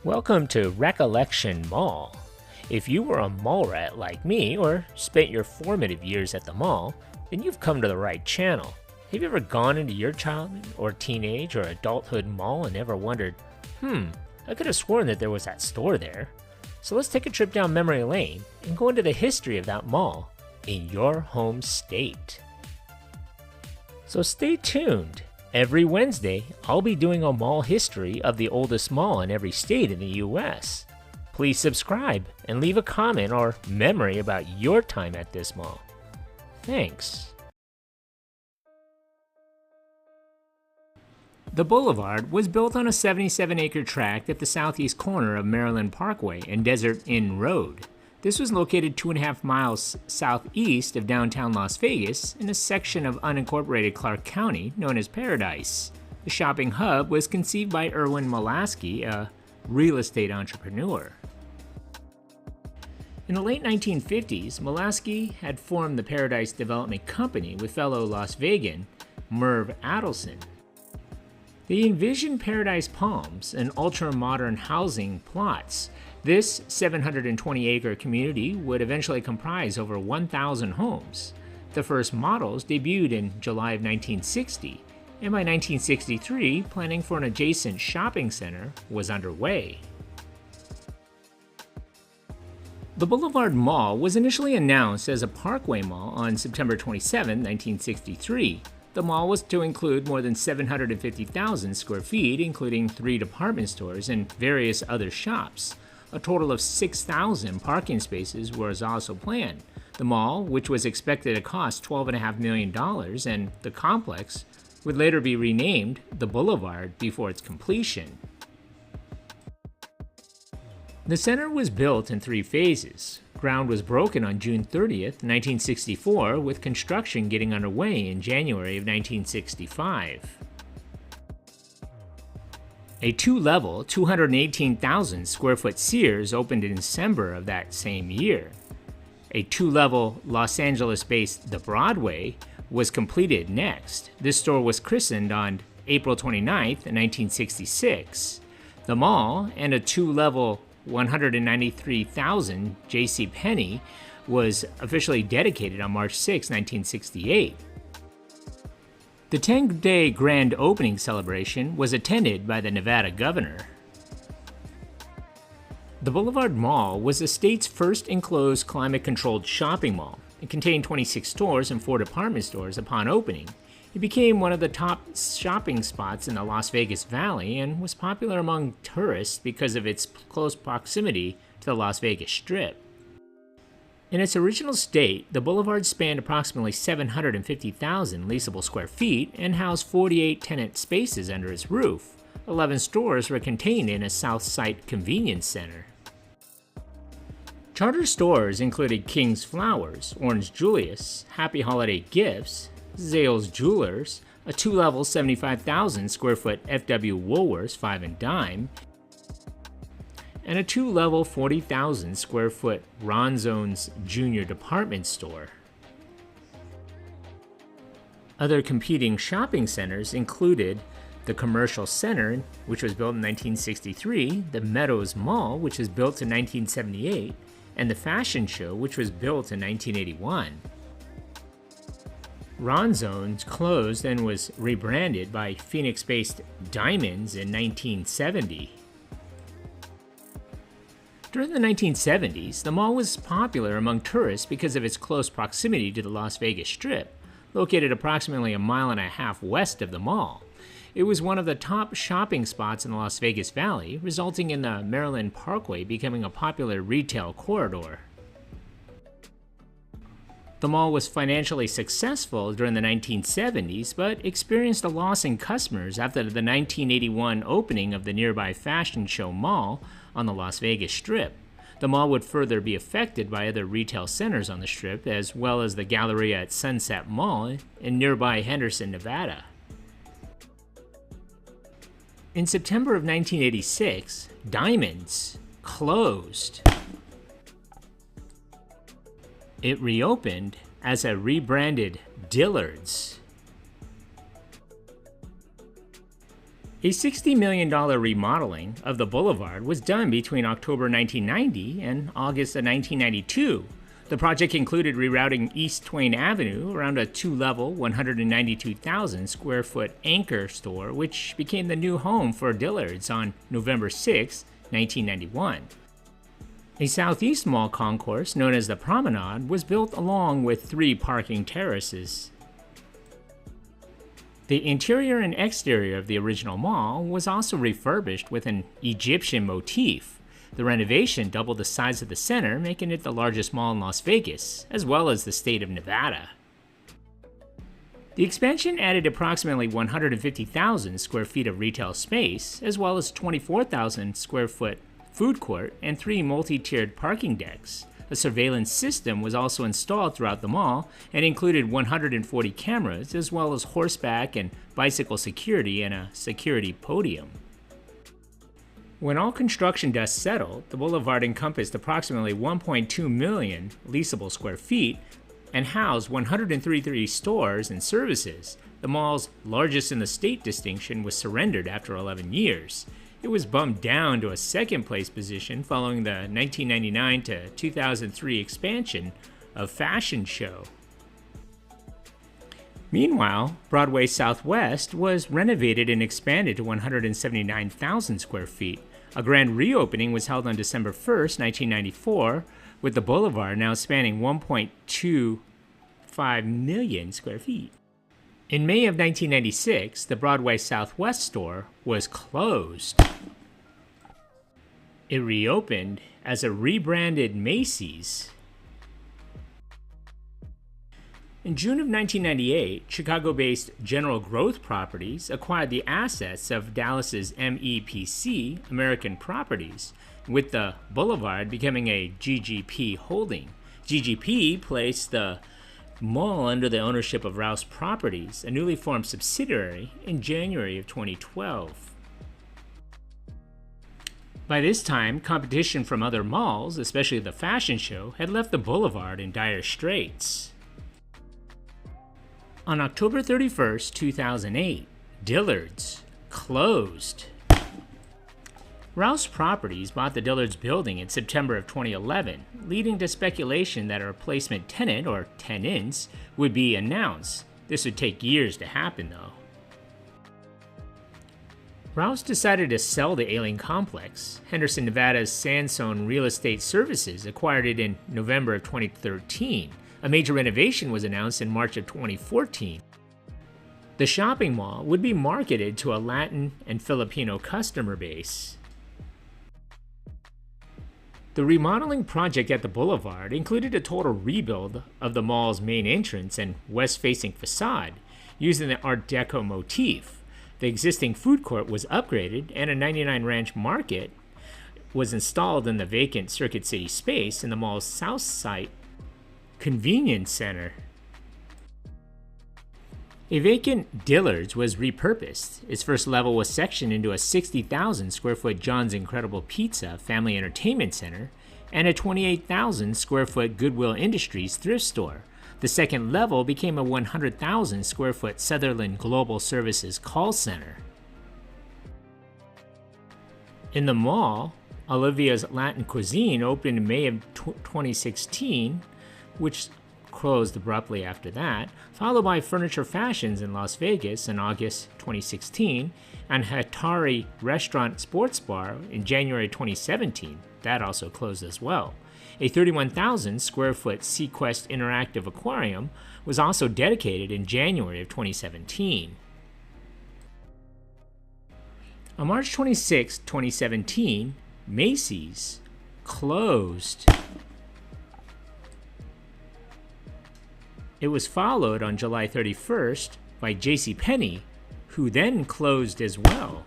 Welcome to Recollection Mall. If you were a mall rat like me or spent your formative years at the mall, then you've come to the right channel. Have you ever gone into your childhood or teenage or adulthood mall and ever wondered, I could have sworn that there was that store there? So let's take a trip down memory lane and go into the history of that mall in your home state. So stay tuned. Every Wednesday, I'll be doing a mall history of the oldest mall in every state in the US. Please subscribe and leave a comment or memory about your time at this mall. Thanks. The Boulevard was built on a 77-acre tract at the southeast corner of Maryland Parkway and Desert Inn Road. This was located 2.5 miles southeast of downtown Las Vegas in a section of unincorporated Clark County known as Paradise. The shopping hub was conceived by Erwin Molaski, a real estate entrepreneur. In the late 1950s, Molaski had formed the Paradise Development Company with fellow Las Vegan Merv Adelson. They envisioned Paradise Palms, an ultra-modern housing plots. This 720-acre community would eventually comprise over 1,000 homes. The first models debuted in July of 1960, and by 1963, planning for an adjacent shopping center was underway. The Boulevard Mall was initially announced as a Parkway Mall on September 27, 1963. The mall was to include more than 750,000 square feet, including 3 department stores and various other shops. A total of 6,000 parking spaces was also planned. The mall, which was expected to cost $12.5 million, and the complex would later be renamed the Boulevard before its completion. The center was built in 3 phases. Ground was broken on June 30th, 1964, with construction getting underway in January of 1965. A 2-level, 218,000 square foot Sears opened in December of that same year. A 2-level Los Angeles-based The Broadway was completed next. This store was christened on April 29th, 1966. The mall and a 2-level 193,000 JCPenney was officially dedicated on March 6, 1968. The 10-day grand opening celebration was attended by the Nevada governor. The Boulevard Mall was the state's first enclosed climate-controlled shopping mall. It contained 26 stores and 4 department stores upon opening. It became one of the top shopping spots in the Las Vegas Valley and was popular among tourists because of its close proximity to the Las Vegas Strip. In its original state, the Boulevard spanned approximately 750,000 leasable square feet and housed 48 tenant spaces under its roof. 11 stores were contained in a South Site convenience center. Charter stores included King's Flowers, Orange Julius, Happy Holiday Gifts, Zales Jewelers, a 2-level 75,000 square foot F.W. Woolworths 5 and Dime, and a 2-level 40,000 square foot Ronzone's Junior Department Store. Other competing shopping centers included the Commercial Center, which was built in 1963, the Meadows Mall, which was built in 1978, and the Fashion Show, which was built in 1981. Ronzone's closed and was rebranded by Phoenix-based Diamonds in 1970. During the 1970s, the mall was popular among tourists because of its close proximity to the Las Vegas Strip, located approximately 1.5 miles west of the mall. It was one of the top shopping spots in the Las Vegas Valley, resulting in the Maryland Parkway becoming a popular retail corridor. The mall was financially successful during the 1970s, but experienced a loss in customers after the 1981 opening of the nearby Fashion Show Mall on the Las Vegas Strip. The mall would further be affected by other retail centers on the Strip, as well as the Galleria at Sunset Mall in nearby Henderson, Nevada. In September of 1986, Diamonds closed. It reopened as a rebranded Dillard's. A $60 million remodeling of the boulevard was done between October 1990 and August of 1992. The project included rerouting East Twain Avenue around a two-level, 192,000 square foot anchor store, which became the new home for Dillard's on November 6, 1991. A southeast mall concourse known as the Promenade was built along with 3 parking terraces. The interior and exterior of the original mall was also refurbished with an Egyptian motif. The renovation doubled the size of the center, making it the largest mall in Las Vegas, as well as the state of Nevada. The expansion added approximately 150,000 square feet of retail space, as well as 24,000 square foot food court and 3 multi-tiered parking decks. A surveillance system was also installed throughout the mall and included 140 cameras, as well as horseback and bicycle security and a security podium. When all construction dust settled, the boulevard encompassed approximately 1.2 million leasable square feet and housed 133 stores and services. The mall's largest in the state distinction was surrendered after 11 years. It was bumped down to a second-place position following the 1999 to 2003 expansion of Fashion Show. Meanwhile, Broadway Southwest was renovated and expanded to 179,000 square feet. A grand reopening was held on December 1, 1994, with the boulevard now spanning 1.25 million square feet. In May of 1996, the Broadway Southwest store was closed. It reopened as a rebranded Macy's. In June of 1998, Chicago-based General Growth Properties acquired the assets of Dallas's MEPC, American Properties, with the boulevard becoming a GGP holding. GGP placed the mall under the ownership of Rouse Properties, a newly formed subsidiary, in January of 2012. By this time, competition from other malls, especially the Fashion Show, had left the boulevard in dire straits. On October 31, 2008, Dillard's closed. Rouse Properties bought the Dillard's building in September of 2011, leading to speculation that a replacement tenant, or tenants, would be announced. This would take years to happen, though. Rouse decided to sell the ailing complex. Henderson, Nevada's Sandstone Real Estate Services acquired it in November of 2013. A major renovation was announced in March of 2014. The shopping mall would be marketed to a Latin and Filipino customer base. The remodeling project at the boulevard included a total rebuild of the mall's main entrance and west-facing facade, using the Art Deco motif. The existing food court was upgraded, and a 99 Ranch Market was installed in the vacant Circuit City space in the mall's south side convenience center. A vacant Dillard's was repurposed. Its first level was sectioned into a 60,000 square foot John's Incredible Pizza family entertainment center and a 28,000 square foot Goodwill Industries thrift store. The second level became a 100,000 square foot Sutherland Global Services call center. In the mall, Olivia's Latin Cuisine opened in May of 2016, which closed abruptly after that, followed by Furniture Fashions in Las Vegas in August 2016, and Hatari Restaurant Sports Bar in January 2017. That also closed as well. A 31,000 square foot Sequest Interactive Aquarium was also dedicated in January of 2017. On March 26, 2017, Macy's closed. It was followed on July 31st by JCPenney, who then closed as well.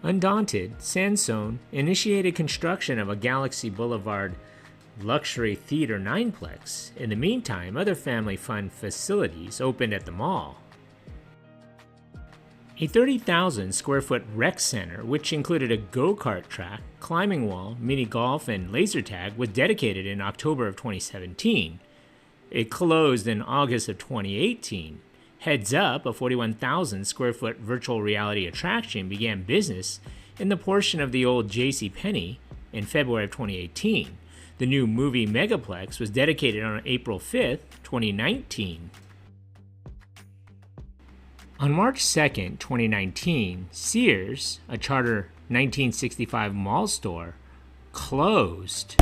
Undaunted, Sandstone initiated construction of a Galaxy Boulevard luxury theater nineplex. In the meantime, other family fun facilities opened at the mall. A 30,000 square foot rec center, which included a go-kart track, climbing wall, mini golf, and laser tag, was dedicated in October of 2017. It closed in August of 2018. Heads Up, a 41,000 square foot virtual reality attraction, began business in the portion of the old JCPenney in February of 2018. The new movie Megaplex was dedicated on April 5th, 2019. On March 2nd, 2019, Sears, a charter 1965 mall store, closed.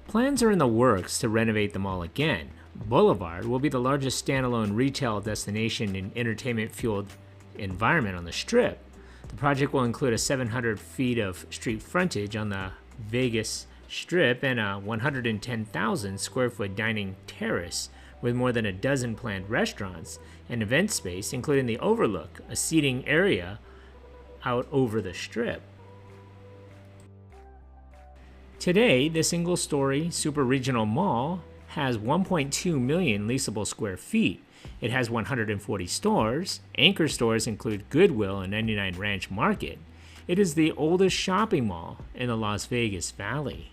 Plans are in the works to renovate the mall again. Boulevard will be the largest standalone retail destination and entertainment-fueled environment on the Strip. The project will include a 700 feet of street frontage on the Vegas Strip and a 110,000 square foot dining terrace with more than a dozen planned restaurants and event space, including the Overlook, a seating area out over the Strip. Today, the single-story super-regional mall has 1.2 million leasable square feet. It has 140 stores. Anchor stores include Goodwill and 99 Ranch Market. It is the oldest shopping mall in the Las Vegas Valley.